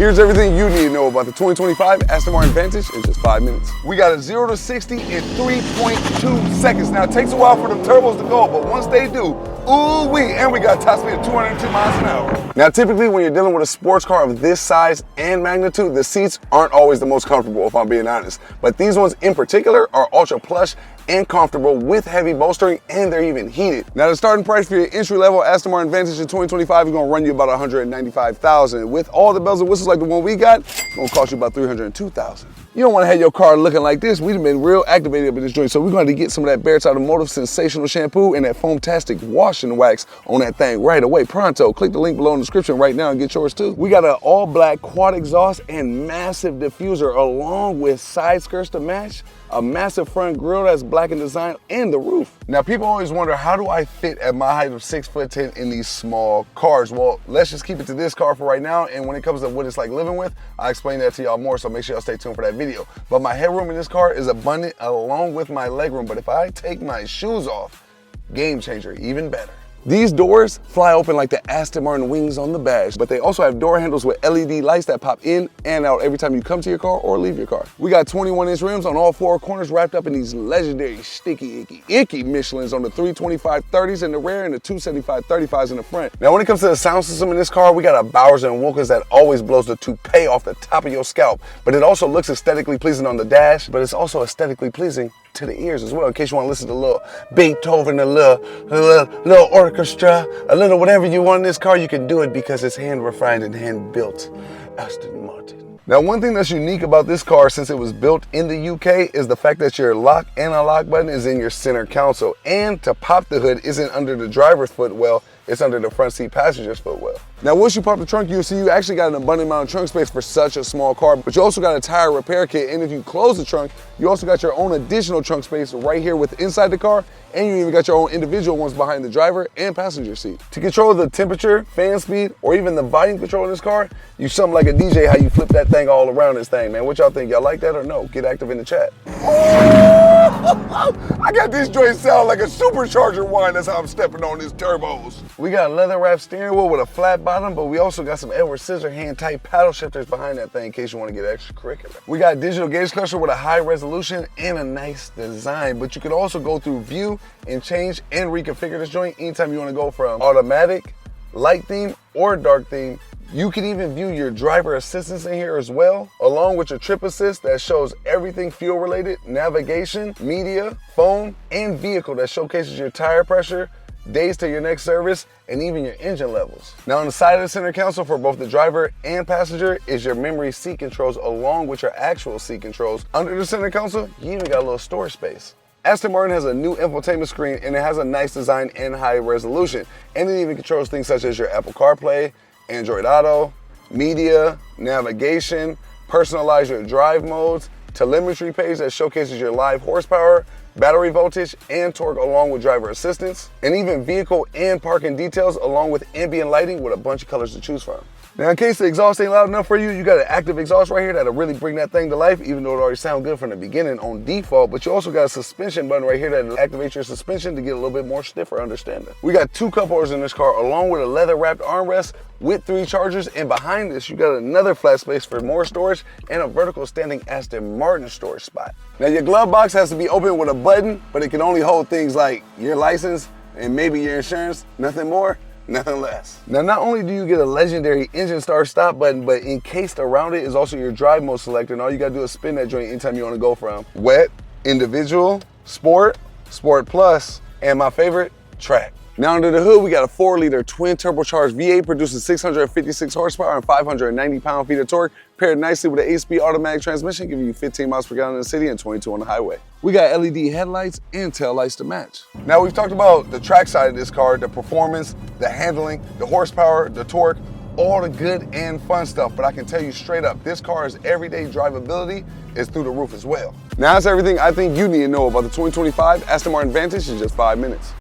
Here's everything you need to know about the 2025 Aston Martin Vantage in just 5 minutes. We got a 0 to 60 in 3.2 seconds. Now it takes a while for the turbos to go, but once they do, ooh-wee, and we got top speed of 202 miles an hour. Now typically when you're dealing with a sports car of this size and magnitude, the seats aren't always the most comfortable, if I'm being honest. But these ones in particular are ultra plush and comfortable with heavy bolstering, and they're even heated. Now the starting price for your entry-level Aston Martin Vantage in 2025 is gonna run you about $195,000. With all the bells and whistles like the one we got, it's gonna cost you about $302,000. You don't wanna have your car looking like this. We've been real activated up in this joint, so we're gonna get some of that Barrett's Automotive Sensational Shampoo and that Foamtastic Washing Wax on that thing right away, pronto. Click the link below in the description right now and get yours too. We got an all-black quad exhaust and massive diffuser along with side skirts to match, a massive front grille that's black in design, and the roof. Now people always wonder, how do I fit at my height of 6'10" in these small cars? Well, let's just keep it to this car for right now, and when it comes to what it's like living with, I'll explain that to y'all more, so make sure y'all stay tuned for that video. But my headroom in this car is abundant along with my legroom, but if I take my shoes off, game changer, even better. These doors fly open like the Aston Martin wings on the badge, but they also have door handles with LED lights that pop in and out every time you come to your car or leave your car. We got 21-inch rims on all four corners wrapped up in these legendary sticky, icky Michelins on the 325/30s in the rear and the 275/35s in the front. Now when it comes to the sound system in this car, we got a Bowers & Wilkins that always blows the toupee off the top of your scalp, but it also looks aesthetically pleasing on the dash, but it's also aesthetically pleasing to the ears as well, in case you want to listen to a little Beethoven, a little orchestra, a little whatever you want in this car, you can do it because it's hand refined and hand built Aston Martin. Now one thing that's unique about this car, since it was built in the UK, is the fact that your lock and unlock button is in your center console, and to pop the hood isn't under the driver's footwell, it's under the front seat passenger's footwell. Now once you pop the trunk, you'll see you actually got an abundant amount of trunk space for such a small car, but you also got a tire repair kit, and if you close the trunk, you also got your own additional trunk space right here with inside the car, and you even got your own individual ones behind the driver and passenger seat. To control the temperature, fan speed, or even the volume control in this car, you something like a DJ how you flip that thing all around this thing, man. What y'all think? Y'all like that or no? Get active in the chat. I got this joint sound like a supercharger whine. That's how I'm stepping on these turbos. We got a leather wrapped steering wheel with a flat bottom, but we also got some Edward Scissorhand type paddle shifters behind that thing in case you want to get extracurricular. We got a digital gauge cluster with a high resolution and a nice design, but you can also go through view and change and reconfigure this joint anytime you want to go from automatic, light theme, or dark theme. You can even view your driver assistance in here as well, along with your trip assist that shows everything fuel related, navigation, media, phone, and vehicle that showcases your tire pressure, days to your next service, and even your engine levels. Now on the side of the center console for both the driver and passenger is your memory seat controls along with your actual seat controls. Under the center console, you even got a little storage space. Aston Martin has a new infotainment screen, and it has a nice design and high resolution, and it even controls things such as your Apple CarPlay, Android Auto, media, navigation, personalize your drive modes, telemetry page that showcases your live horsepower, battery voltage, and torque along with driver assistance, and even vehicle and parking details along with ambient lighting with a bunch of colors to choose from. Now in case the exhaust ain't loud enough for you, you got an active exhaust right here that'll really bring that thing to life, even though it already sounds good from the beginning on default, but you also got a suspension button right here that activates your suspension to get a little bit more stiffer understanding. We got 2 cup holders in this car along with a leather wrapped armrest with 3 chargers, and behind this you got another flat space for more storage and a vertical standing Aston Martin storage spot. Now your glove box has to be open with a button, but it can only hold things like your license and maybe your insurance, nothing more, nothing less. Now not only do you get a legendary engine start stop button, but encased around it is also your drive mode selector, and all you gotta do is spin that joint anytime you wanna go from wet, individual, sport, sport plus, and my favorite, track. Now under the hood, we got a 4-liter twin turbocharged V8 producing 656 horsepower and 590 pound-feet of torque, paired nicely with an 8-speed automatic transmission, giving you 15 miles per gallon in the city and 22 on the highway. We got LED headlights and tail lights to match. Now we've talked about the track side of this car, the performance, the handling, the horsepower, the torque, all the good and fun stuff, but I can tell you straight up, this car's everyday drivability is through the roof as well. Now that's everything I think you need to know about the 2025 Aston Martin Vantage in just 5 minutes.